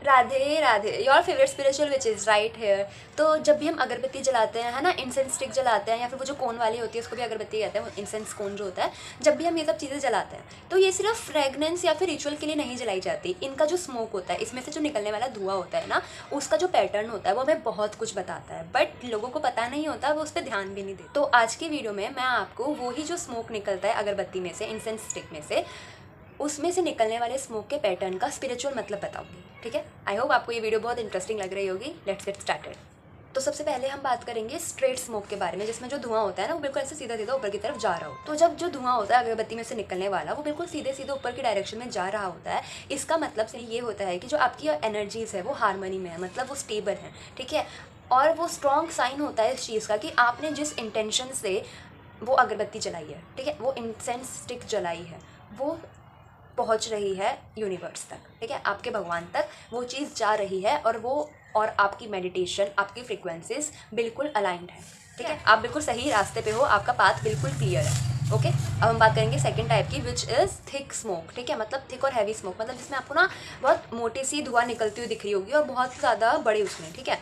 Radhe Radhe, your favourite spiritual witch is right here. तो जब भी हम अगरबत्ती जलाते हैं, है ना, इंसेंस स्टिक जलाते हैं, या फिर वो जो कोन वाली होती है उसको भी अगरबत्ती कहते हैं, वो इंसेंस कोन जो होता है, जब भी हम ये सब चीज़ें जलाते हैं तो ये सिर्फ फ्रेगनेंस या फिर रिचुअल के लिए नहीं जलाई जाती। इनका जो स्मोक होता है, इसमें से जो निकलने वाला धुआं होता है ना, उसका जो पैटर्न होता है वो हमें बहुत कुछ बताता है, बट लोगों को पता नहीं होता, वो उस पर ध्यान भी नहीं देते। तो आज की वीडियो में मैं आपको वही जो स्मोक निकलता है अगरबत्ती में से, इंसेंस स्टिक में से, उसमें से निकलने वाले स्मोक के पैटर्न का स्पिरिचुअल मतलब बताऊंगी। ठीक है, आई होप आपको ये वीडियो बहुत इंटरेस्टिंग लग रही होगी। Let's get started. तो सबसे पहले हम बात करेंगे स्ट्रेट स्मोक के बारे में, जिसमें जो धुआं होता है ना, वो बिल्कुल ऐसे सीधा सीधा ऊपर की तरफ जा रहा हो। तो जब जो धुआं होता है अगरबत्ती में से निकलने वाला, वो बिल्कुल सीधे सीधे ऊपर की डायरेक्शन में जा रहा होता है। इसका मतलब से ये होता है कि जो आपकी एनर्जीज है वो हारमोनी में है, मतलब वो स्टेबल है। ठीक है, और वो स्ट्रॉन्ग साइन होता है इस चीज़ का कि आपने जिस इंटेंशन से वो अगरबत्ती जलाई है, ठीक है, वो इंसेंस स्टिक जलाई है, वो पहुंच रही है यूनिवर्स तक। ठीक है, आपके भगवान तक वो चीज़ जा रही है, और आपकी मेडिटेशन, आपकी फ्रिक्वेंसीज बिल्कुल अलाइंड है। ठीक है, आप बिल्कुल सही रास्ते पे हो, आपका पाथ बिल्कुल क्लियर है। ओके, अब हम बात करेंगे सेकंड टाइप की, विच इज़ थिक स्मोक। ठीक है, मतलब थिक और हैवी स्मोक, मतलब जिसमें आपको ना बहुत मोटी सी धुआं निकलती हुई दिख रही होगी और बहुत ज़्यादा बड़ी उसमें। ठीक है,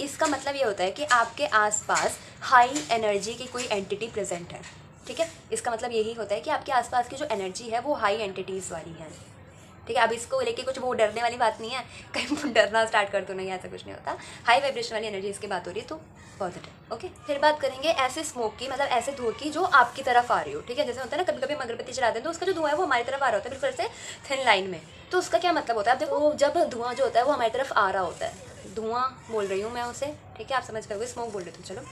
इसका मतलब ये होता है कि आपके आसपास हाई एनर्जी की कोई एंटिटी प्रेजेंट है। ठीक है, इसका मतलब यही होता है कि आपके आसपास की जो एनर्जी है वो हाई एंटिटीज़ वाली है। ठीक है, अब इसको लेके कुछ वो डरने वाली बात नहीं है, कहीं डरना स्टार्ट कर दो, नहीं, ऐसा कुछ नहीं होता। हाई वाइब्रेशन वाली एनर्जी इसकी बात हो रही है, तो पॉजिटिव। ओके, फिर बात करेंगे ऐसे स्मोक की, मतलब ऐसे धुएं की जो आपकी तरफ आ रही हो। ठीक है, जैसे होता है ना, कभी कभी हम अगरबत्ती जलाते हैं तो उसका जो धुआं है वो हमारी तरफ आ रहा होता है, बिल्कुल ऐसे थिन लाइन में। तो उसका क्या मतलब होता है, अब देखो, जब धुआं जो होता है वो हमारी तरफ आ रहा होता है, धुआं बोल रही हूँ मैं उसे, ठीक है, आप समझ करोगे, स्मोक बोल रही हूँ, चलो,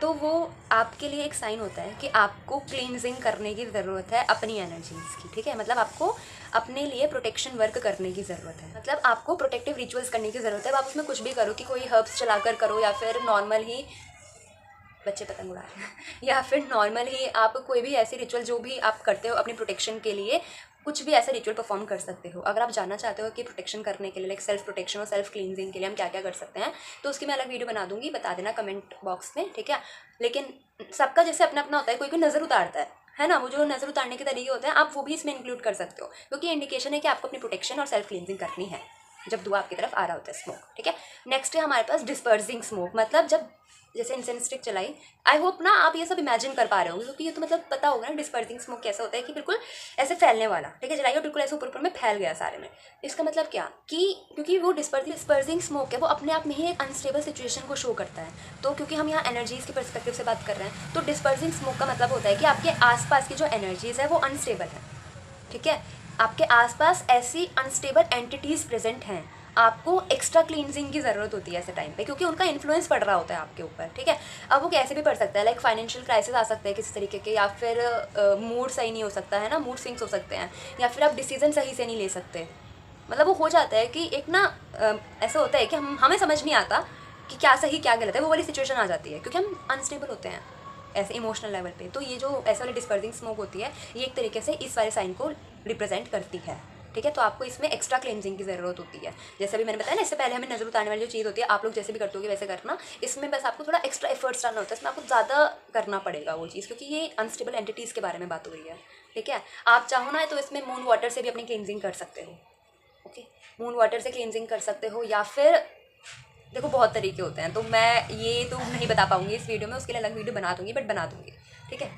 तो वो आपके लिए एक साइन होता है कि आपको क्लींजिंग करने की ज़रूरत है अपनी एनर्जीज़ की। ठीक है, मतलब आपको अपने लिए प्रोटेक्शन वर्क करने की ज़रूरत है, मतलब आपको प्रोटेक्टिव रिचुअल्स करने की ज़रूरत है। अब आप उसमें कुछ भी करो, कि कोई हर्ब्स चलाकर करो, या फिर नॉर्मल ही, बच्चे पतंग उड़ा रहे हैं या फिर नॉर्मल ही आप कोई भी ऐसी रिचुअल जो भी आप करते हो अपनी प्रोटेक्शन के लिए, कुछ भी ऐसा रिचुअल परफॉर्म कर सकते हो। अगर आप जानना चाहते हो कि प्रोटेक्शन करने के लिए, लाइक सेल्फ प्रोटेक्शन और सेल्फ क्लींजिंग के लिए हम क्या क्या कर सकते हैं, तो उसकी मैं अलग वीडियो बना दूंगी, बता देना कमेंट बॉक्स में। ठीक है, लेकिन सबका जैसे अपना अपना होता है, कोई कोई नज़र उतारता है ना, वो जो नज़र उतारने के तरीके होते हैं आप वो भी इसमें इंक्लूड कर सकते हो, क्योंकि इंडिकेशन है कि आपको अपनी प्रोटेक्शन और सेल्फ क्लींजिंग करनी है जब धुआं आपकी तरफ आ रहा होता है, स्मोक। ठीक है, नेक्स्ट है हमारे पास डिस्पर्सिंग स्मोक, मतलब जब जैसे इंसेंस स्टिक चलाई, आई होप ना आप ये सब इमेजिन कर पा रहे होंगे, क्योंकि ये तो मतलब पता होगा ना डिस्पर्सिंग स्मोक कैसा होता है, कि बिल्कुल ऐसे फैलने वाला। ठीक है, जलाई और बिल्कुल ऐसे ऊपर ऊपर में फैल गया सारे में। इसका मतलब क्या, कि क्योंकि वो डिस्पर्सिंग स्मोक है, वो अपने आप में ही एक अनस्टेबल सिचुएशन को शो करता है। तो क्योंकि हम यहाँ एनर्जीज़ के पर्सपेक्टिव से बात कर रहे हैं, तो डिस्पर्सिंग स्मोक का मतलब होता है कि आपके आसपास की जो एनर्जीज़ है वो अनस्टेबल है। ठीक है, आपके आसपास ऐसी अनस्टेबल एंटिटीज़ प्रेजेंट हैं, आपको एक्स्ट्रा क्लींजिंग की ज़रूरत होती है ऐसे टाइम पे, क्योंकि उनका इन्फ्लुएंस पड़ रहा होता है आपके ऊपर। ठीक है, अब वो कैसे भी पड़ सकता है, लाइक फाइनेंशियल क्राइसिस आ सकता है किसी तरीके के, या फिर मूड सही नहीं हो सकता है ना, मूड स्विंग्स हो सकते हैं, या फिर आप डिसीजन सही से नहीं ले सकते। मतलब वो हो जाता है कि एक ना ऐसा होता है कि हमें समझ नहीं आता कि क्या सही क्या गलत है, वो वाली सिचुएशन आ जाती है, क्योंकि हम अनस्टेबल होते हैं ऐसे इमोशनल लेवल पे। तो ये जो ऐसे वाली डिस्पर्सिंग स्मोक होती है, ये एक तरीके से इस वाले साइन को रिप्रेजेंट करती है। ठीक है, तो आपको इसमें एक्स्ट्रा क्लेंजिंग की ज़रूरत होती है। जैसे अभी मैंने बताया ना, इससे पहले हमें नज़र उतारने वाली जो चीज़ होती है, आप लोग जैसे भी करते होगे वैसे करना, इसमें बस आपको थोड़ा एक्स्ट्रा एफर्ट्स डालना होता है, इसमें आपको ज़्यादा करना पड़ेगा वो चीज़, क्योंकि ये अनस्टेबल एंटिटीज़ के बारे में बात हो रही है। ठीक है, आप चाहो ना तो इसमें मून वाटर से भी अपनी क्लींजिंग कर सकते हो। ओके, मून वाटर से क्लींजिंग कर सकते हो, या फिर देखो बहुत तरीके होते हैं, तो मैं ये तो नहीं बता पाऊंगी इस वीडियो में, उसके लिए अलग वीडियो बना दूंगी, बट बना दूंगी। ठीक है,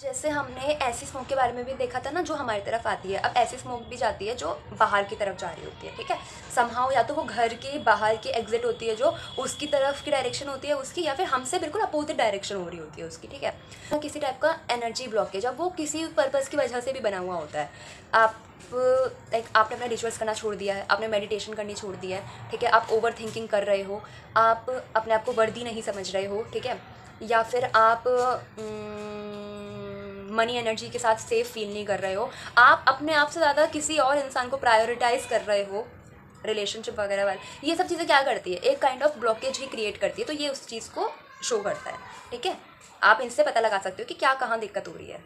जैसे हमने ऐसी स्मोक के बारे में भी देखा था ना, जो हमारी तरफ आती है, अब ऐसी स्मोक भी जाती है जो बाहर की तरफ जा रही होती है। ठीक है, समहाउ या तो वो घर के बाहर की एग्जिट होती है, जो उसकी तरफ की डायरेक्शन होती है उसकी, या फिर हमसे बिल्कुल अपोजिट डायरेक्शन हो रही होती है उसकी। ठीक है, तो किसी टाइप का एनर्जी ब्लॉकेज, अब वो किसी पर्पज़ की वजह से भी बना हुआ होता है। आप लाइक आपने अपना रिचुअल्स करना छोड़ दिया है, आपने मेडिटेशन करनी छोड़ दी है। ठीक है, आप ओवर थिंकिंग कर रहे हो, आप अपने आप को वर्दी नहीं समझ रहे हो। ठीक है, या फिर आप मनी एनर्जी के साथ सेफ फील नहीं कर रहे हो, आप अपने आप से ज़्यादा किसी और इंसान को प्रायोरिटाइज कर रहे हो, रिलेशनशिप वगैरह वाले, ये सब चीज़ें क्या करती है, एक kind of blockage he create करती है। तो ये उस चीज़ को शो करता है। ठीक है, आप इनसे पता लगा सकते हो कि क्या कहाँ दिक्कत हो रही है।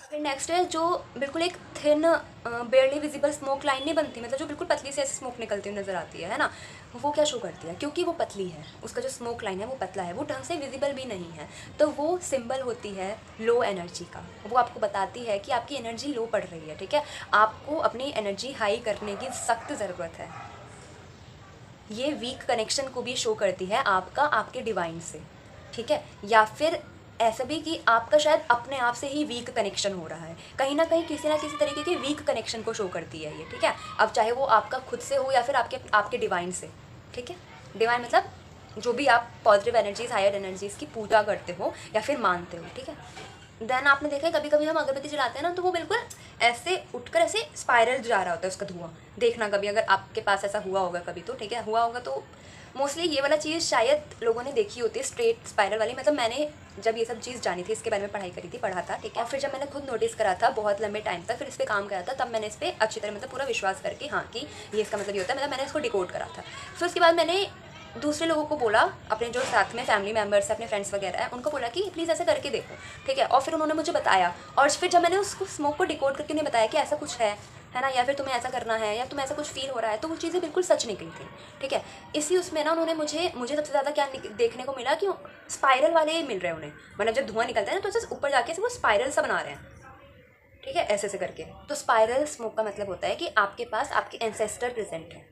फिर नेक्स्ट है जो बिल्कुल एक थिन बेयरली विजिबल स्मोक लाइन नहीं बनती, मतलब जो बिल्कुल पतली से ऐसी स्मोक निकलती हुई नज़र आती है ना, वो क्या शो करती है, क्योंकि वो पतली है, उसका जो स्मोक लाइन है वो पतला है, वो ढंग से विजिबल भी नहीं है, तो वो सिंबल होती है लो एनर्जी का। वो आपको बताती है कि आपकी एनर्जी लो पड़ रही है। ठीक है, आपको अपनी एनर्जी हाई करने की सख्त ज़रूरत है। ये वीक कनेक्शन को भी शो करती है आपका आपके डिवाइन से, ठीक है। या फिर ऐसा भी कि आपका शायद अपने आप से ही वीक कनेक्शन हो रहा है, कहीं ना कहीं किसी ना किसी तरीके के वीक कनेक्शन को शो करती है ये, ठीक है। अब चाहे वो आपका खुद से हो या फिर आपके आपके डिवाइन से, ठीक है। डिवाइन मतलब जो भी आप पॉजिटिव एनर्जीज, हायर एनर्जीज़ की पूजा करते हो या फिर मानते हो, ठीक है। देन आपने देखा है कभी कभी हम अगरबत्ती जलाते हैं ना, तो वो बिल्कुल ऐसे उठकर ऐसे स्पाइरल जा रहा होता है उसका धुआं। देखना कभी अगर आपके पास ऐसा हुआ होगा कभी, तो ठीक है, हुआ होगा तो मोस्टली ये वाला चीज़ शायद लोगों ने देखी होती है, स्ट्रेट स्पाइरल वाली। मतलब मैंने जब ये सब चीज़ जानी थी, इसके बारे में पढ़ाई करी थी, पढ़ा था, ठीक है। और फिर जब मैंने खुद नोटिस करा था बहुत लंबे टाइम तक, फिर इस पर काम करा था, तब मैंने इस पर अच्छी तरह मतलब पूरा विश्वास करके, हाँ कि ये इसका मतलब ये होता है, मतलब मैंने इसको डिकोड करा था। फिर उसके बाद मैंने दूसरे लोगों को बोला, अपने जो साथ में फैमिली मेम्बर्स है, अपने फ्रेंड्स वगैरह है, उनको बोला कि प्लीज़ ऐसे करके देखो, ठीक है। और फिर उन्होंने मुझे बताया, और फिर जब मैंने उसको स्मोक को डिकोड करके उन्हें बताया कि ऐसा कुछ है ना, या फिर तुम्हें ऐसा करना है, या तुम्हें ऐसा कुछ फील हो रहा है, तो वो चीज़ें बिल्कुल सच निकली थी, ठीक है। इसी उसमें ना उन्होंने मुझे सबसे ज़्यादा क्या देखने को मिला कि स्पाइरल वाले मिल रहे हैं उन्हें। मतलब जब धुआं निकलता है ना, तो ऐसे ऊपर जाके से वो स्पाइरल सा बना रहे हैं, ठीक है, ऐसे ऐसे करके। तो स्पाइरल स्मोक का मतलब होता है कि आपके पास आपके एंसेस्टर प्रेजेंट है,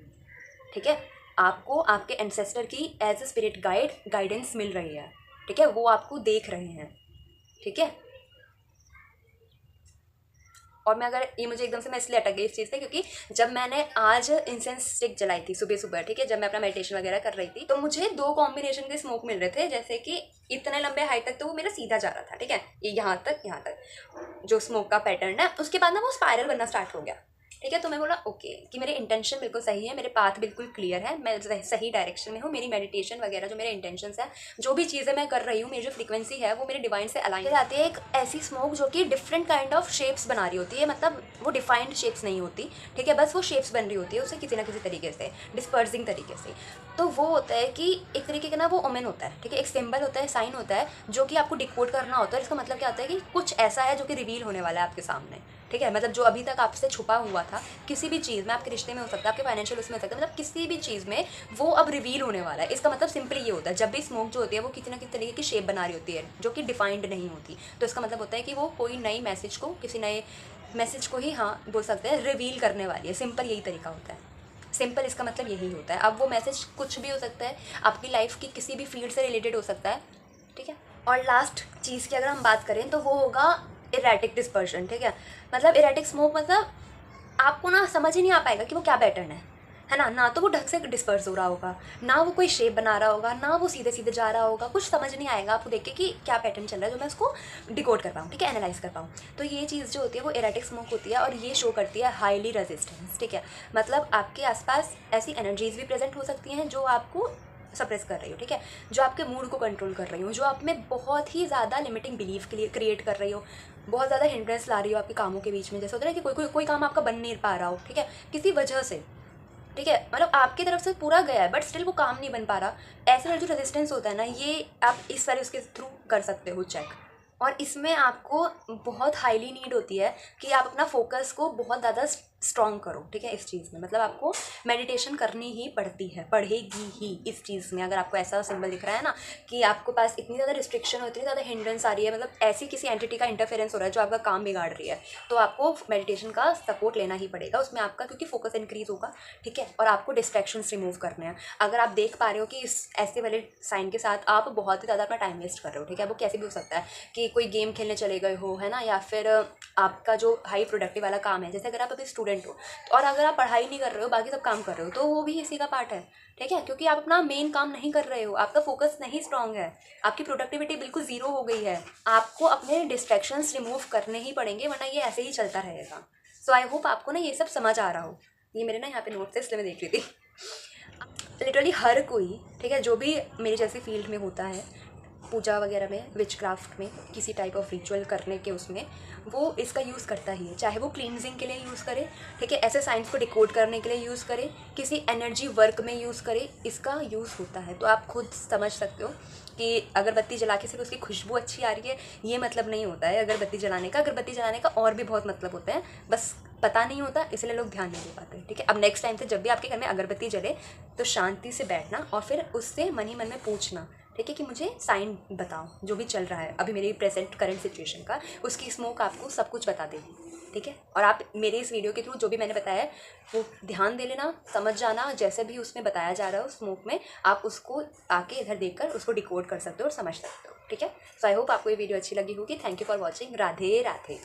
ठीक है। आपको आपके एंसेस्टर की एज ए स्पिरिट गाइडेंस मिल रही है, ठीक है, वो आपको देख रहे हैं, ठीक है। और मैं अगर ये मुझे एकदम से मैं इसलिए अटक गई इस चीज़ से, क्योंकि जब मैंने आज इंसेंस स्टिक जलाई थी सुबह सुबह, ठीक है, जब मैं अपना मेडिटेशन वगैरह कर रही थी, तो मुझे 2 कॉम्बिनेशन के स्मोक मिल रहे थे। जैसे कि इतने लंबे हाइट तक तो वो मेरा सीधा जा रहा था, ठीक है, ये यहाँ तक जो स्मोक का पैटर्न है, उसके बाद ना वो स्पाइरल बनना स्टार्ट हो गया, ठीक है। तो मैं बोला ओके कि मेरे इंटेंशन बिल्कुल सही है, मेरे पाथ बिल्कुल क्लियर है, मैं सही डायरेक्शन में हूँ, मेरी मेडिटेशन वगैरह जो मेरे इंटेंशंस है, जो भी चीज़ें मैं कर रही हूँ, मेरी जो फ्रीक्वेंसी है वो मेरे डिवाइन से अलाइन जाती है। एक ऐसी स्मोक जो कि डिफरेंट काइंड ऑफ शेप्स बना रही होती है, मतलब वो डिफाइंड शेप्स नहीं होती, ठीक है, बस वो शेप्स बन रही होती है उसे किसी ना किसी तरीके से, डिस्पर्सिंग तरीके से। तो वो होता है कि एक तरीके का ना वो ओमेन होता है, ठीक है, एक सिंबल होता है, साइन होता है, जो कि आपको डिकोड करना होता है। इसका मतलब क्या होता है कि कुछ ऐसा है जो कि रिवील होने वाला है आपके सामने, ठीक है। मतलब जो अभी तक आपसे छुपा हुआ था किसी भी चीज़ में, आपके रिश्ते में हो सकता है, आपके फाइनेंशियल उसमें हो सकता है, मतलब किसी भी चीज़ में वो अब रिवील होने वाला है। इसका मतलब सिंपली ये होता है, जब भी स्मोक जो होती है वो किसी ना किसी तरीके की शेप बना रही होती है जो कि डिफाइंड नहीं होती, तो इसका मतलब होता है कि वो कोई नई मैसेज को, किसी नए मैसेज को ही, हाँ बोल सकते हैं, रिवील करने वाली है। सिंपल यही तरीका होता है, सिंपल इसका मतलब यही होता है। अब वो मैसेज कुछ भी हो सकता है, आपकी लाइफ की किसी भी फील्ड से रिलेटेड हो सकता है, ठीक है। और लास्ट चीज़ की अगर हम बात करें तो वो होगा इरेटिक डिस्पर्शन, ठीक है। मतलब इरेटिक स्मोक मतलब आपको ना समझ ही नहीं आ पाएगा कि वो क्या पैटर्न है ना तो वो ढंग से डिस्पर्स हो रहा होगा, ना वो कोई शेप बना रहा होगा, ना वो सीधे सीधे जा रहा होगा, कुछ समझ नहीं आएगा आपको देख के कि क्या पैटर्न चल रहा है, जो मैं उसको डिकोड कर पाऊँ, ठीक है, एनालाइज कर पाऊँ। तो ये चीज़ जो होती है वो इरेटिक स्मोक होती है, और ये शो करती है हाईली रेजिस्टेंस, ठीक है। मतलब आपके आसपास ऐसी एनर्जीज भी प्रेजेंट हो सकती हैं जो आपको सप्रेस कर रही हो, ठीक है, जो आपके मूड को कंट्रोल कर रही हो, जो आप में बहुत ही ज़्यादा लिमिटिंग बिलीफ के लिए क्रिएट कर रही हो, बहुत ज़्यादा हिंड्रेंस ला रही हो आपके कामों के बीच में। जैसे होता है ना कि कोई काम आपका बन नहीं पा रहा हो, ठीक है, किसी वजह से, ठीक है, मतलब आपकी तरफ से पूरा गया है बट स्टिल वो काम नहीं बन पा रहा। ऐसे वाला जो रेजिस्टेंस होता है ना, ये आप इस वाले उसके थ्रू कर सकते हो चेक। और इसमें आपको बहुत हाईली नीड होती है कि आप अपना फोकस को बहुत ज़्यादा स्ट्रॉन्ग करो, ठीक है, इस चीज़ में। मतलब आपको मेडिटेशन करनी ही पड़ती है, पड़ेगी ही इस चीज़ में। अगर आपको ऐसा सिंबल दिख रहा है ना कि आपके पास इतनी ज़्यादा रिस्ट्रिक्शन हो, इतनी ज़्यादा हिंड्रेंस आ रही है, मतलब ऐसी किसी एंटिटी का इंटरफेरेंस हो रहा है जो आपका काम बिगाड़ रही है, तो आपको मेडिटेशन का सपोर्ट लेना ही पड़ेगा उसमें आपका, क्योंकि फोकस इंक्रीज़ होगा, ठीक है। और आपको डिस्ट्रैक्शंस रिमूव करने हैं। अगर आप देख पा रहे हो कि इस ऐसे वाले साइन के साथ आप बहुत ही ज़्यादा अपना टाइम वेस्ट कर रहे हो, ठीक है, वो कैसे भी हो सकता है कि कोई गेम खेलने चले गए हो, है ना, या फिर आपका जो हाई प्रोडक्टिव वाला काम है, जैसे अगर आप अभी स्टूडेंट हो और अगर आप पढ़ाई नहीं कर रहे हो, बाकी सब काम कर रहे हो, तो वो भी इसी का पार्ट है, ठीक है, क्योंकि आप अपना मेन काम नहीं कर रहे हो, आपका फोकस नहीं स्ट्रांग है, आपकी प्रोडक्टिविटी बिल्कुल ज़ीरो हो गई है। आपको अपने डिस्ट्रैक्शंस रिमूव करने ही पड़ेंगे, वरना ये ऐसे ही चलता रहेगा। सो आई होप आपको ना ये सब समझ आ रहा हो। ये मेरे ना यहाँ पे नोट्स है, इसलिए मैं देख रही थी। लिटरली हर कोई, ठीक है, जो भी मेरी जैसी फील्ड में होता है, पूजा वगैरह में, विच क्राफ्ट में, किसी टाइप ऑफ रिचुअल करने के उसमें, वो इसका यूज़ करता ही है। चाहे वो क्लींजिंग के लिए यूज़ करे, ठीक है, ऐसे साइंस को डिकोड करने के लिए यूज़ करे, किसी एनर्जी वर्क में यूज़ करे, इसका यूज़ होता है। तो आप खुद समझ सकते हो कि अगरबत्ती जला के सिर्फ उसकी खुशबू अच्छी आ रही है, ये मतलब नहीं होता है अगरबत्ती जलाने का। अगरबत्ती जलाने का और भी बहुत मतलब होता है, बस पता नहीं होता, इसलिए लोग ध्यान नहीं दे पाते, ठीक है। अब नेक्स्ट टाइम से जब भी आपके घर में अगरबत्ती जले तो शांति से बैठना और फिर उससे मन ही मन में पूछना, ठीक है, कि मुझे साइन बताओ जो भी चल रहा है अभी मेरी प्रेजेंट करंट सिचुएशन का, उसकी स्मोक आपको सब कुछ बता देगी। ठीक है। और आप मेरे इस वीडियो के थ्रू जो भी मैंने बताया है वो ध्यान दे लेना, समझ जाना, जैसे भी उसमें बताया जा रहा है स्मोक में, आप उसको आके इधर देखकर उसको डिकोड कर सकते हो और समझ सकते हो, ठीक है। सो आई होप आपको ये वीडियो अच्छी लगी होगी। Thank you for watching. Radhe Radhe.